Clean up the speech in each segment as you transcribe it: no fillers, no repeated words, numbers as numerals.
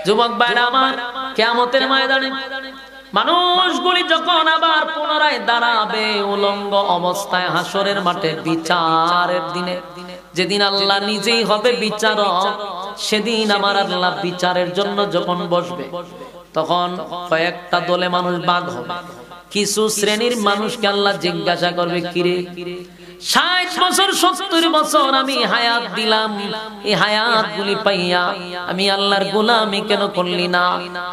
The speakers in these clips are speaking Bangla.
যুবক ভাইরা আমার, কিয়ামতের ময়দানে মানুষগুলি যখন আবার পুনরায় দাঁড়াবে উলঙ্গ অবস্থায় হাসরের মাঠে বিচারের দিনে, যেদিন আল্লাহ নিজেই হবে বিচারক, সেদিন আমার আল্লাহ বিচারের জন্য যখন বসবে, তখন কয়েকটা দলে মানুষ ভাগ হবে। কিছু শ্রেণীর মানুষকে আল্লাহ জিজ্ঞাসা করবে, কিরে 60 বছর 70 বছর আমি হায়াত দিলাম, এই হায়াতগুলি পাইয়া আমি আল্লাহর গোলামি কেন করলি না,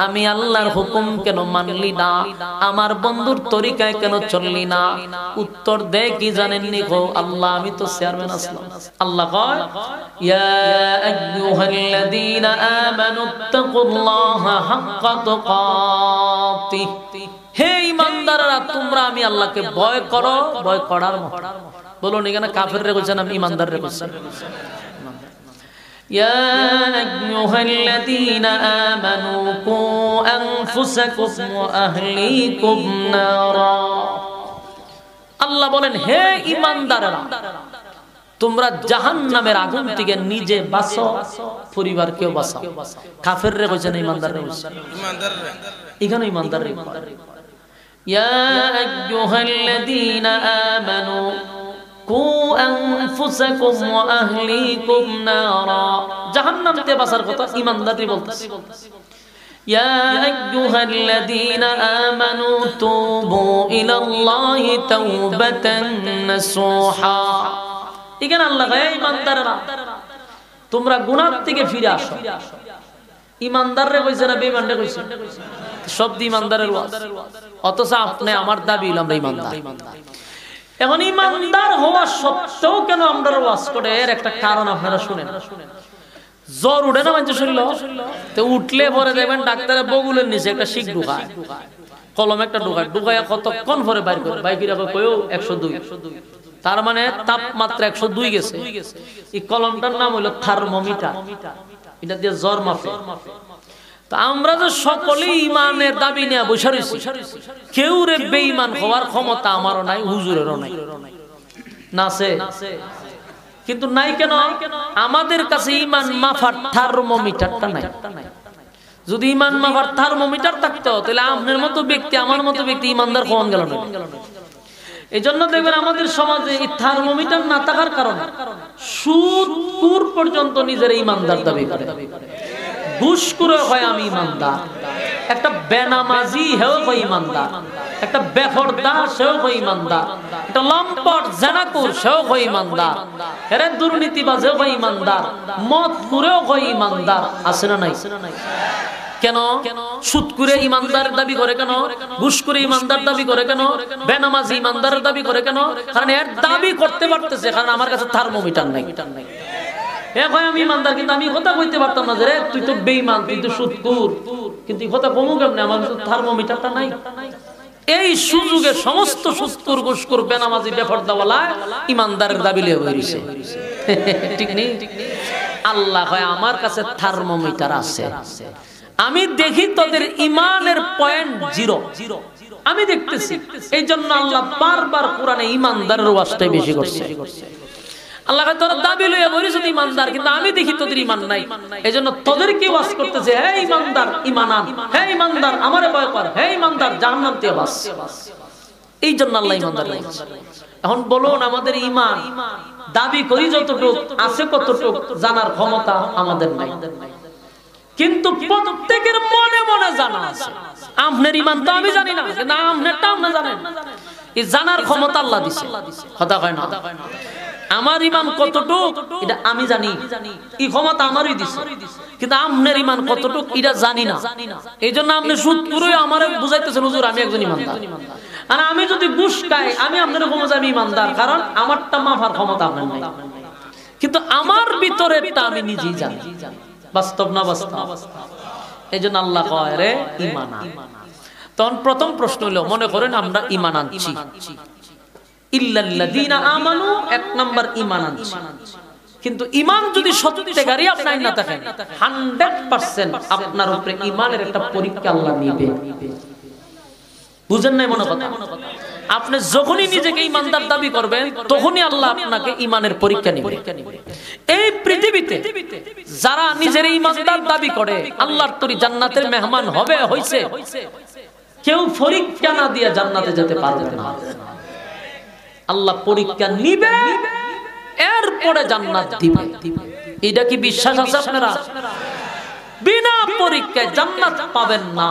আমি আল্লাহর হুকুম কেন মানলি না, আমার বন্ধুর তরিকায় কেন চললি না? উত্তর দেয় কি জানেননি গো? আল্লাহ আমি তো চেয়ারম্যান আসলাম। আল্লাহ কয়, ইয়া আইয়ুহাল্লাযীনা আমানুত্তাকুল্লাহা হাক্কা তুকাতিহ, হে ঈমানদাররা তোমরা আমি আল্লাহকে ভয় করো, ভয় করার মতো। বলুন এখানে কাফেররে কইছেন আমি ঈমানদাররে কইছেন। ইয়া আইয়ুহাল্লাযীনা আমানু কু আনফুসাকুম ওয়া আহলিকুম নারা, আল্লাহ বলেন হে ঈমানদাররা তোমরা জাহান্নামের আগুন থেকে নিজে বাঁচো, পরিবারকেও বাঁচাও। কাফেররে কইছেন ঈমানদাররে কইছেন, ঈমানদাররে এখানে ঈমানদাররে। ইয়া আইয়ুহাল্লাযীনা আমানু কু আনফুসাকুম ওয়া আহলিকুম নারা, জাহান্নাম থেকে বাঁচার কথা ঈমানদারই বলতেছে। ইয়া আইয়ুহাল্লাযীনা আমানু তুবু ইলাল্লাহি তাওবাতান নাসুহা, এখানে আল্লাহ কয় ঈমানদাররা তোমরা গুনাহ থেকে ফিরে আসো। ঈমানদাররে কইছে না বেঈমানরে কইছে? শব্দ ঈমানদারের ওয়াজ, অথচ আপনি আমার দাবি আমরা ঈমানদার। এখন ঈমানদার হওয়া সত্ত্বেও কেন আমরা ওয়াজ করে, এর একটা কারণ আপনারা শুনেন। জ্বর উঠে না মানুষের শরীরে, তো উঠলে পরে দেখবেন ডাক্তারের বগুলের নিচে একটা শিক ঢুকায়, কলম একটা ঢুকায়, ঢুকাইয়া কতক্ষণ পরে বাইর করে, বাইকিরা কয়ও 102, তার মানে তাপমাত্রা 102 গেছে। এই কলমটার নাম হলো থার্মোমিটার, এটা দিয়ে জ্বর মাপে। তো আমরা যে সকলে ঈমানের দাবি নিয়ে বসে রইছি, কেউ রে বেঈমান হওয়ার ক্ষমতা আমারও নাই, হুজুরেরও নাই, নাছে কিন্তু নাই কেন? আমাদের কাছে ঈমান মাপার থার্মোমিটারটা নাই। যদি ঈমান মাপার থার্মোমিটার থাকতো তাহলে আপনার মতো ব্যক্তি আমার মতো ব্যক্তি ঈমানদার হওয়া গেল না। এই জন্য দেখবেন আমাদের সমাজে এই থার্মোমিটার না থাকার কারণে সুদখোর পর্যন্ত নিজের ঈমানদার দাবি করে, ঘুষখোর হয় আমি ঈমানদার, একটা বেনামাজি হেও হয় ঈমানদার, একটা বেপরদা সেও হয় ঈমানদার, একটা লম্পট জানাকুর সেও হয় ঈমানদার, এরে দুর্নীতিবাজেও হয় ঈমানদার, মদখোরেও হয় ঈমানদার। আছে না নাই? কেন সুদ করে ঈমানদার দাবি করে? কেন ঘুষ করে ঈমানদার দাবি করে? কেন বেনামাজি ঈমানদার দাবি করে? কেন? কারণ এর দাবি করতে পারতেছে, কারণ আমার কাছে থার্মোমিটার নাই। এ ভাই আমি ঈমানদার, কিন্তু আমি কথা কইতে পারতাম না যে রে তুই তো বেঈমান, তুই তো সুদখোর, কিন্তু এই কথা কমু কেমনে, আমার কাছে থার্মোমিটারটা নাই। এই সুযোগে সমস্ত সুদখোর, ঘুষখোর, বেনামাজি, বেপরদাওয়ালা ঈমানদারের দাবি লিয়ে বইছে, ঠিক নেই? আল্লাহ কয় আমার কাছে থার্মোমিটার আছে, আমি দেখি তোদের ঈমানের পয়েন্ট 0, আমি দেখতেছি। এই জন্য আল্লাহ বারবার কোরআনে ঈমানদারের ওয়াজটাই বেশি করছে। আল্লাহ কয় তোরা দাবি লইয়া বলিস ঈমানদার, কিন্তু আমি দেখি তোদের ঈমান নাই, এজন্য তোদেরকে ওয়াজ করতেছে, হে ঈমানদার ঈমান আন, হে ঈমানদার আমারে ভয় কর, হে ঈমানদার জাহান্নাম থেকে বাঁচ। এই জন্য আল্লাহ ঈমানদার বলছে। এখন বলুন আমাদের ঈমান দাবি করি যতটুকু আছে, কতটুকু জানার ক্ষমতা আমাদের নাই, কিন্তু প্রত্যেকের মনে মনে জানা আছে। আপনার ঈমান তো আমি জানি না, কিন্তু আপনারটা আপনি জানেন। এই জানার ক্ষমতা আল্লাহ দিয়েছে, কথা কয় না? আমার ঈমান কতটুকু এটা আমি জানি, এই ক্ষমতা আমারই দিছে, কিন্তু আপনার ঈমান কতটুকু এটা জানি না। এইজন্য আপনি সুদখোর আমারে বুঝাইতেছেন হুজুর আমি একজন ঈমানদার, আর আমি যদি ঘুষ খাই আমি আপনার ক্ষমতা আমি ঈমানদার, কারণ আমারটা মাপার ক্ষমতা আপনার নাই, কিন্তু আমার ভিতরেরটা আমি নিজেই জানি। বাস্তব না বাস্তব? এইজন্য আল্লাহ কয় রে ঈমান আন। তখন প্রথম প্রশ্ন হলো, মনে করেন আমরা ঈমান আনছি, ইল্লাল্লাযীনা আমানু, এক নাম্বার ঈমান আনছি, কিন্তু ঈমান যদি সত্যিকারই আপনার না থাকে 100% আপনার উপরে ঈমানের একটা পরীক্ষা আল্লাহ নিবে। বুঝেন নাই মনে কথা? আপনি যখনই নিজেকে ইমানদার দাবি করবেন তখনই আল্লাহ আপনাকে ইমানের পরীক্ষা নেবে। এই পৃথিবীতে যারা নিজের ইমানদার দাবি করে আল্লাহর তরি জান্নাতের মেহমান হবে হইছে, কেউ পরীক্ষা না দিয়ে জান্নাতে যেতে পারবে না। আল্লাহ পরীক্ষা নিবে, এরপরে জান্নাত দিবে। এটা কি বিশ্বাস আছে আপনারা? বিনা পরীক্ষায় জান্নাত পাবেন না।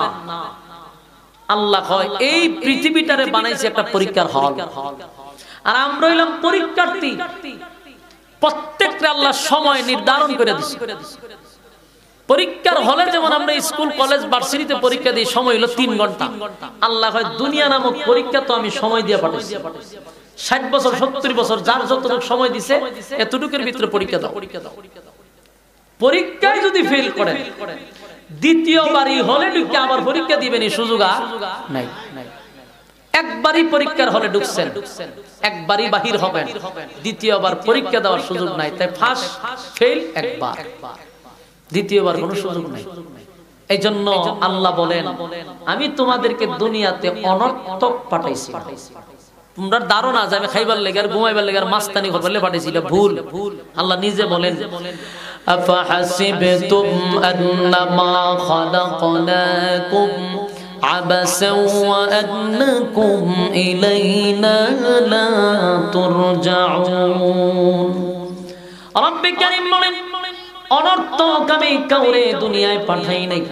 আল্লাহ কয় এই পৃথিবীটারে বানাইছে একটা পরীক্ষার হল, আর আমরা হইলাম পরীক্ষার্থী। প্রত্যেকটা আল্লাহ সময় নির্ধারণ করে দিয়েছে। পরীক্ষার হলে যেমন আমরা স্কুল কলেজ ভার্সিটিতে পরীক্ষা দিই, সময় হলো 3 ঘন্টা। আল্লাহ কয় দুনিয়া নামক পরীক্ষা তো আমি সময় দিয়ে পাঠাইছি। 60 বছর 70 বছর যার যতটুকু সময় দিছে এতটুকুর ভিতরে পরীক্ষা দাও। পরীক্ষায় যদি ফেল করেন দ্বিতীয়বারই হলে ঢুকে আবার পরীক্ষা দিবেন, সুযোগ নাই। একবারই পরীক্ষার হলে ঢুকছেন, একবারই বাহির হবেন, দ্বিতীয়বার পরীক্ষা দেওয়ার সুযোগ নাই। তাই ফার্স্ট ফেল একবার, দ্বিতীয়বার কোনো সুযোগ নাই। এই জন্য আল্লাহ বলেন আমি তোমাদেরকে দুনিয়াতে অনর্থক পাঠাইছি। তোমরা ধারণা যে আমি খাইবার লেগে আর ঘুমাইবার লেগে আর মাস্তানি করবার লেগে পাঠাইছি, এটা ভুল। আল্লাহ নিজে বলেন আফাহাসিবতুম আন্নামা খালাকনাকুম আবাসাও ওয়া আন্নাকুম ইলাইনা লা তুরজাউন। রব্বে কারীম বলেন অনর্থক আমি কাউরে দুনিয়ায় পাঠাই নাই,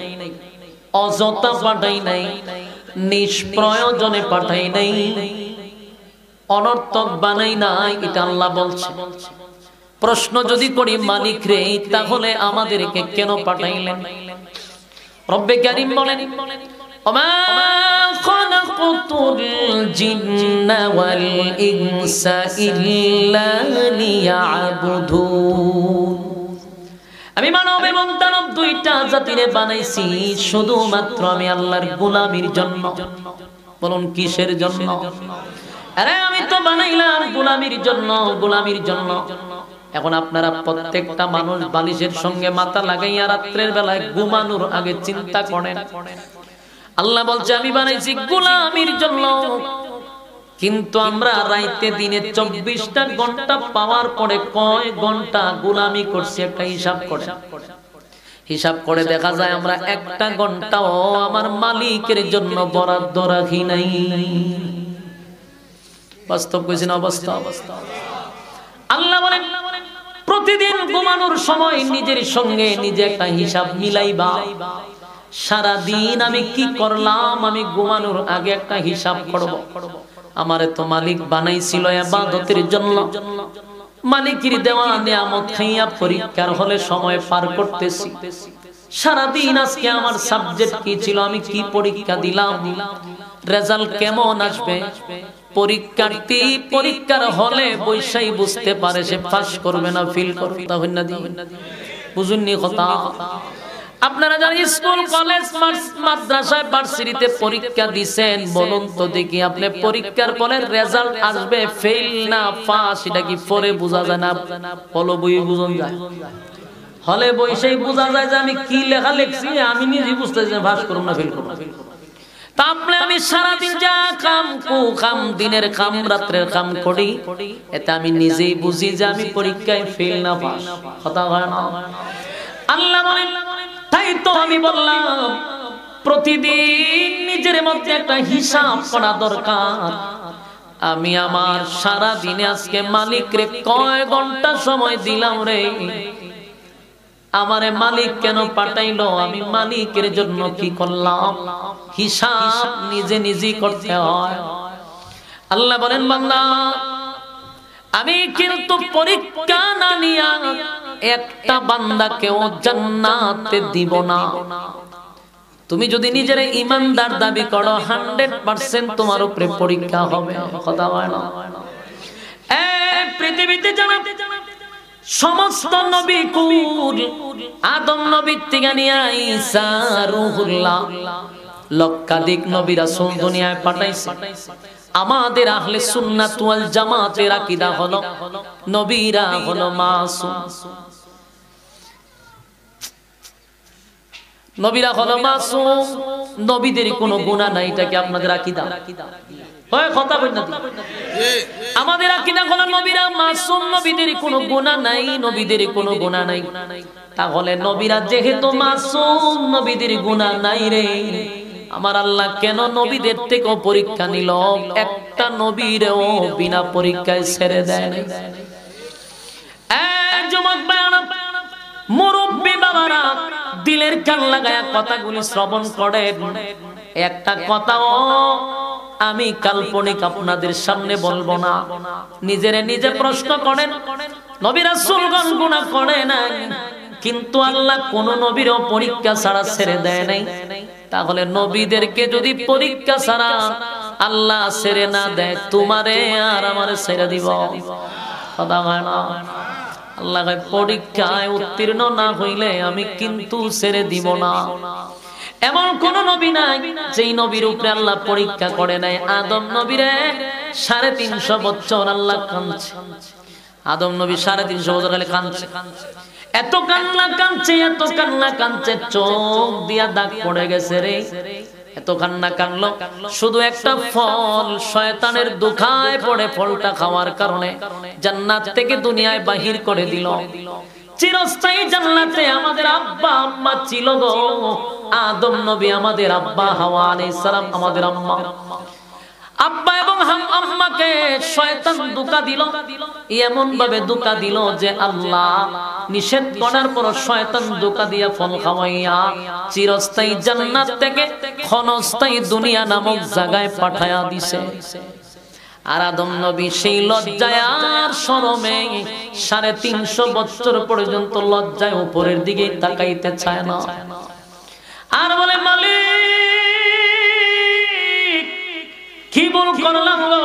অযথা পাঠাই নাই, নিষ্প্রয়োজনে পাঠাই নাই, অনর্থক বানাই নাই। এটা আল্লাহ বলছে। প্রশ্ন যদি করি মালিক রে তাহলে আমাদেরকে কেন পাঠাইলেন? রব্বে কারীম বলেন ওমা খালাকতুল জিন্না ওয়াল ইনসা ইল্লা লিয়াবুদুন। আমি মানব এবং দানব দুইটা জাতিরে বানাইছি শুধুমাত্র আমি আল্লাহর গোলামির জন্য। বলুন কিসের জন্য? আরে আমি তো বানাইলাম গোলামির জন্য, গোলামির জন্য। এখন আপনারা প্রত্যেকটা মানুষ বালিশের সঙ্গে মাথা লাগাইয়া রাত্রের বেলায় ঘুমানোর আগে চিন্তা করেন, আল্লাহ বলছে আমি বানাইছি গোলামির জন্য। কিন্তু আমরা রাইতে দিনে 24টা ঘন্টা পাওয়ার পরে কয় ঘন্টা গোলামি করছি একটা হিসাব করে। হিসাব করে দেখা যায় আমরা একটা ঘন্টাও আমার মালিকের জন্য বরাদ্দ রাখি নাই। বাস্তব কইছি না? অবস্থা আল্লাহ বলেন প্রতিদিন ঘুমানোর সময় নিজের সঙ্গে নিজে একটা হিসাব মিলাইবা। সারা দিন আমি কি করলাম আমি ঘুমানোর আগে একটা হিসাব করব। আমারে তো মালিক বানাইছিল ইবাদতের জন্য, মালিকের দেওয়া নিয়ামত খাইয়া পরীক্ষার হলে সময় পার করতেছি। সারা দিন আজকে আমার সাবজেক্ট কি ছিল, আমি কি পরীক্ষা দিলাম, রেজাল্ট কেমন আসবে। পরীক্ষার্থী পরীক্ষার হলে বৈশাই বুঝতে পারে সে পাস করবে না ফেল করবে। বুঝুননি কথা? আপনারা যারা স্কুল কলেজ মাদ্রাসায় ভার্সিটিতে পরীক্ষা দিবেন বলুন তো দেখি আপনি পরীক্ষার পরে রেজাল্ট আসবে ফেল না পাস, এটা কি পরে বোঝা যায় না? হলো বই বুঝন যায়, হলে বৈশাই বোঝা যায় যে আমি কি লেখা লিখছি আমি নিজে বুঝতেছি পাস করব না ফেল করব। তাহলে আমি সারাদিন যা কাম দিনের কাম রাত্রের কাম করি এতে আমি নিজেই বুঝি যে আমি পরীক্ষায় ফেল না পাস। কথা হয় না? আল্লাহ বলেন তাই তো আমি বললাম প্রতিদিন নিজের মধ্যে একটা হিসাব করা দরকার। আমি আমার সারা দিনে আজকে মালিকরে কয় ঘন্টা সময় দিলাম রে, আমারে মালিক কেন পাঠাইলো, আমি মালিকের জন্য কি করলাম, হিসাব নিজে নিজে করতে হয়। আল্লাহ বলেন বান্দা আমি কিন্তু পরীক্ষা না নিয়া একটা বান্দাকেও জান্নাতে দিব না। তুমি যদি নিজের ঈমানদার দাবি করো 100% তোমার উপরে পরীক্ষা হবে। কথা হয় না? এই পৃথিবীতে জানা সমস্ত নবী কুল আদম নবীর থেকে নিয়ে ঈসা রূহুল্লাহ লক্ষাধিক নবী রাসূল দুনিয়ায় পাঠাইছে। আমাদের আহলে সুন্নাত ওয়াল জামাতের আকীদা হলো নবীরা হলো মাসুম। নবীরা হলো মাসুম, নবীদের কোনো গুনাহ নাই, এটা কি আপনাদের আকীদা? হয় কথা বলেন না? আমাদের আকীদা হলো নবীরা মাসুম, নবীদের কোনো গুনাহ নাই, নবীদের কোনো গুনাহ নাই। তাহলে নবীরা যেহেতু মাসুম, নবীদের গুনাহ নাই রে, আমার আল্লাহ কেন নবীদের থেকেও পরীক্ষা নিল? একটা নবীরও বিনা পরীক্ষায় ছেড়ে দেয় না। যুবক ভাইরা, মুরব্বি বাবারা, দিলের কান লাগায়া কথাগুলি শ্রবণ করেন। একটা কথাও আমি কাল্পনিক আপনাদের সামনে বলবো না। নিজেরে নিজে প্রশ্ন করেন, নবী রাসূলগণ গুনাহ করে নাই, কিন্তু আল্লাহ কোন নবীরও পরীক্ষা ছাড়া ছেড়ে দেয় নাই। তাহলে নবীদেরকে যদি পরীক্ষা ছাড়া আল্লাহ ছেড়ে না দেয়, তোমারে আর আমারে ছেড়ে দিব? কথা হয় না? আল্লাহ পরীক্ষায় উত্তীর্ণ না হইলে আমি কিন্তু ছেড়ে দিব না। এমন কোন নবী নাই যেই নবীর উপরে আল্লাহ পরীক্ষা করে নাই। আদম নবীরে 350 বছর আল্লাহ কাঁদছে। আদম নবী 350 বছর খালি কাঁদছে, এত কান্না কাঁদছে, এত কান্না কাঁদছে, চোখ দিয়া দাগ পড়ে গেছে রে। এত কান্না কানলো, শুধু একটা ফল শয়তানের দুখায় পড়ে, ফলটা খাওয়ার কারণে জান্নাত থেকে দুনিয়ায় বাহির করে দিল। চিরস্থায়ী জান্নাতে আমাদের আব্বা আম্মা ছিল গো। আদম নবী আমাদের আব্বা, হাওয়া আলাইহিস সালাম আমাদের আম্মা। আব্বা এবং আম্মাকে শয়তান ধোঁকা দিল, এমন ভাবে ধোঁকা দিল যে আল্লাহ নিষেধ করার পর শয়তান ধোঁকা দিয়া ফল খাওয়াইয়া চিরস্থায়ী জান্নাত থেকে ক্ষণস্থায়ী দুনিয়া নামক জায়গায় পাঠায়া দিছে। আর আদম নবী সেই লজ্জায় আর শরমে 350 বছর পর্যন্ত লজ্জায় উপরের দিকে তাকাইতে চায় না। আর বলে, মালিক কি ভুল করলাম গো,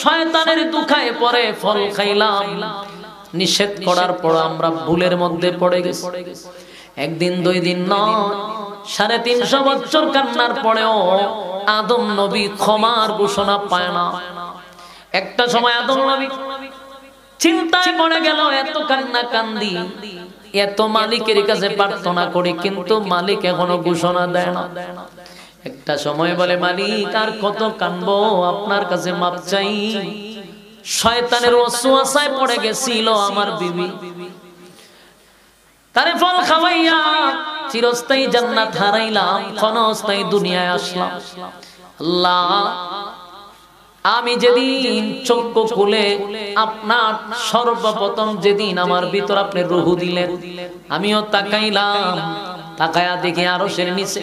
শয়তানের দুখায় পরে ফল খাইলাম, নিষেধ করার পর আমরা ভুলের মধ্যে পড়ে গেছি। একদিন দুই দিন নয়, 350 বছর কান্নার পরেও আদম নবী ক্ষমার ঘোষণা পায় না। একটা সময় আদম নবী চিন্তায় পড়ে গেল, এত কান্না কান্দি, এত মালিকের কাছে প্রার্থনা করি, কিন্তু মালিক এখনো ঘোষণা দেয় না। একটা সময় বলে, মালিক আর কত কানবো, আপনার কাছে মাপ চাই। শয়তানের ওয়াসওয়াসায় পড়ে গেছিল আমার বিবি, তারে ফল খাওয়াইয়া চিরস্থায়ী জান্নাত হারাইলাম, ক্ষণস্থায়ী দুনিয়ায় আসলাম। আল্লাহ, আমি যেদিন চক্ষু খুলে আপনার সর্বপ্রথম যেদিন আমার ভিতর আপনি রূহ দিলেন, আমিও তাকাইলাম, তাকায়া দেখি আরশের নিচে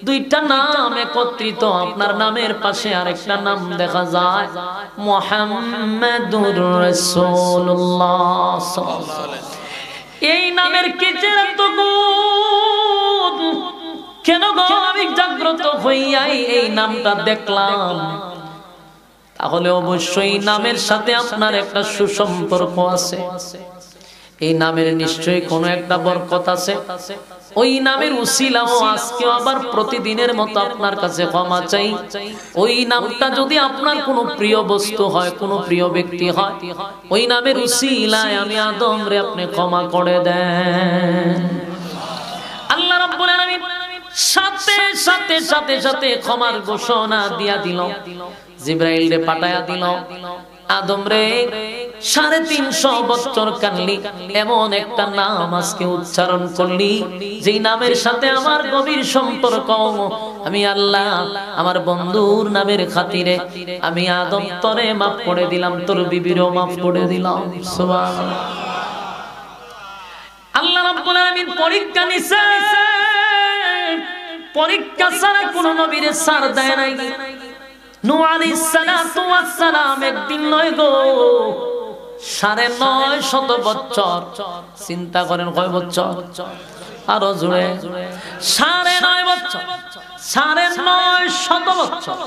দুইটা নাম একত্রিত, আপনার নামের পাশে আরেকটা নাম দেখা যায়, মুহাম্মাদুর রাসূলুল্লাহ সাল্লাল্লাহু আলাইহি ওয়াসাল্লাম। এই নামের কি এত গুণ, কেন গো আমি জাগ্রত হইয়াই এই নামটা দেখলাম? তাহলে অবশ্যই নামের সাথে আপনার একটা সুসম্পর্ক আছে। এই নামের নিশ্চয়ই কোনো একটা বরকত আছে। ওই নামের উসিলাও আজকে আবার প্রতিদিনের মতো আপনার কাছে ক্ষমা চাই। ওই নামটা যদি আপনার কোনো প্রিয় বস্তু হয়, কোনো প্রিয় ব্যক্তি হয়, ওই নামের উসিলায় আমি আদম রে আপনি ক্ষমা করে দেন। আল্লাহ রাব্বুল আলামিন সাথে সাথে ক্ষমার ঘোষণা দিয়া দিল। জিবরাইল রে পাঠায়া দিল, আদম রে 350 বছর কানলি, এমন একটা নাম আজকে উচ্চারণ করলি যেই নামের সাথে আমার গভীর সম্পর্ক। আমি আল্লাহ আমার বন্ধুর নামের খাতিরে আমি আদম তরে মাফ করে দিলাম, তোর বিবিরও মাফ করে দিলাম। সুবহানাল্লাহ। আল্লাহ রাব্বুল আলামিন পরীক্ষা নিছে, পরীক্ষা ছাড়া কোন নবীরে ছাড় দেয় নাই। নূহ আলাইহিস সালাতু ওয়াস সালাম একদিন নয় গো, 950 বছর। চিন্তা করেন কয় বছর? আরো জুড়ে 9.5 বছর, 950 বছর,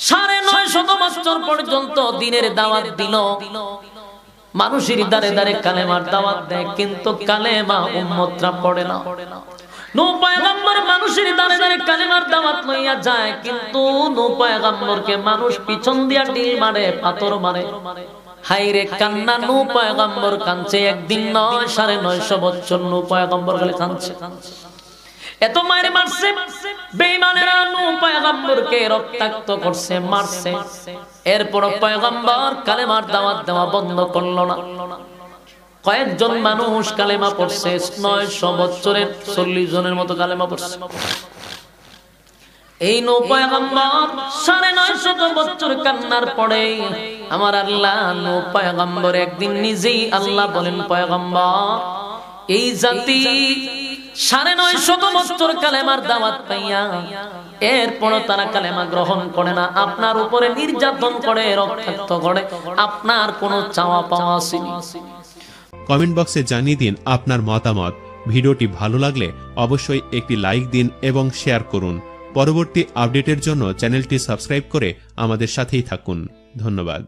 950 বছর পর্যন্ত দিনের দাওয়াত দিল। মানুষের দ্বারে দ্বারে কালেমার দাওয়াত দেয়, কিন্তু কালেমা উম্মতরা পড়ে না। নূহ পয়গম্বর মানুষের দ্বারে দ্বারে কালেমার দাওয়াত লইয়া যায়, কিন্তু নূহ পয়গম্বরকে মানুষ পিছন দিয়া ঢিল মারে, পাথর মারে। হায়রে কান্না, নূহ পয়গম্বর কাঁদছে। একদিন নয়, 950 বছর নূহ পয়গম্বর গলে কাঁদছে। এত মায়ের মারছে, বেঈমানেরা নূহ পয়গম্বরকে রক্তাক্ত করছে, মারছে। এরপর পয়গম্বর কালেমার দাওয়াত দেওয়া বন্ধ করলো না। কয়েকজন মানুষ কালেমা পড়ছে, 900 বছরের 40 জনের মতো কালেমা পড়ছে। এই নূহ পয়গম্বর 950 বছর কান্নার পরে আমার আল্লাহ নূহ পয়গম্বর একদিন নিজেই আল্লাহ বলেন, পয়গম্বর এই জাতি 950 বছর কালেমার দাওয়াত পাইয়া এরপরও তারা কালেমা গ্রহণ করে না, আপনার উপরে নির্যাতন করে, রক্তাক্ত করে, আপনার কোনো চাওয়া পাওয়া আসেনি। কমেন্ট বক্সে জানিয়ে দিন আপনার মতামত। ভিডিওটি ভালো লাগলে অবশ্যই একটি লাইক দিন এবং শেয়ার করুন। পরবর্তী আপডেটের জন্য চ্যানেলটি সাবস্ক্রাইব করে আমাদের সাথেই থাকুন। ধন্যবাদ।